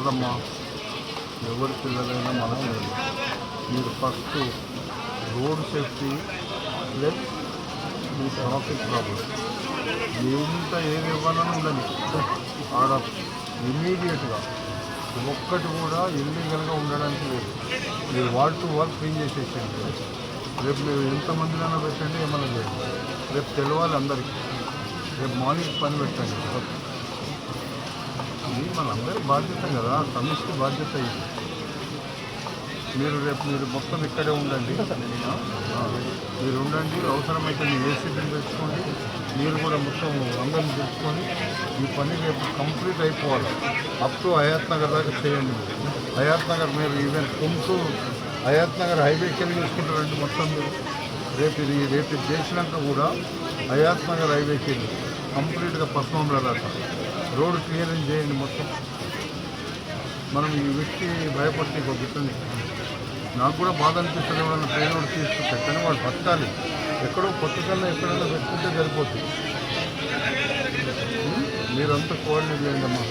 కాదమ్మా, ఎవరి పిల్లలైనా మన పిల్లలు. మీరు ఫస్ట్ రోడ్ సేఫ్టీ ప్లస్ మీ ట్రాఫిక్ ప్రాబ్లం ఎంత ఏది ఇవ్వాలని ఉండదు. ఆడ ఇమ్మీడియట్గా ఒక్కటి కూడా ఇల్లీగల్గా ఉండడానికి లేదు. మీరు వాల్ టు వాల్ క్లీన్ చేసేసేయండి. రేపు మీరు ఎంతమందినైనా పెట్టండి, ఏమన్నా లేదు. రేపు తెలవాలి అందరికీ. రేపు మార్నింగ్ పని పెట్టండి. ఇది మనందరి బాధ్యత కదా, సమిష్టి బాధ్యత ఇది. మీరు మొత్తం ఇక్కడే ఉండండి. మీరు ఉండండి. అవసరమైతే మీ ఏసీబీని తెచ్చుకోండి. మీరు కూడా మొత్తం అందరిని తెచ్చుకొని ఈ పని రేపు కంప్లీట్ అయిపోవాలి. అప్ టు హయాత్ నగర్ దాకా చేయండి. హయాత్ నగర్ మీరు ఈవెన్ గుంటూరు హయాత్ నగర్ హైవేకి వెళ్ళి చూసుకుంటారండి మొత్తం మీరు. రేపు ఇది చేసినాక కూడా హయాత్ నగర్ హైవేకి వెళ్ళి కంప్లీట్గా పశ్చిమంలో దాకా రోడ్డు క్లియరింగ్ చేయండి మొత్తం. మనం ఈ వ్యక్తి భయపడితే ఒక గిట్టండి. నాకు కూడా బాధ అనిపిస్తుంది, ఎవరైనా ట్రైన్ రోడ్ తీసుకుంటే. కానీ వాళ్ళు బతకాలి. ఎక్కడో కొత్త కన్నా ఎక్కడైనా పెట్టుకుంటే సరిపోతుంది. మీరంతా కోఆర్డినేట్ చేయండి అమ్మా.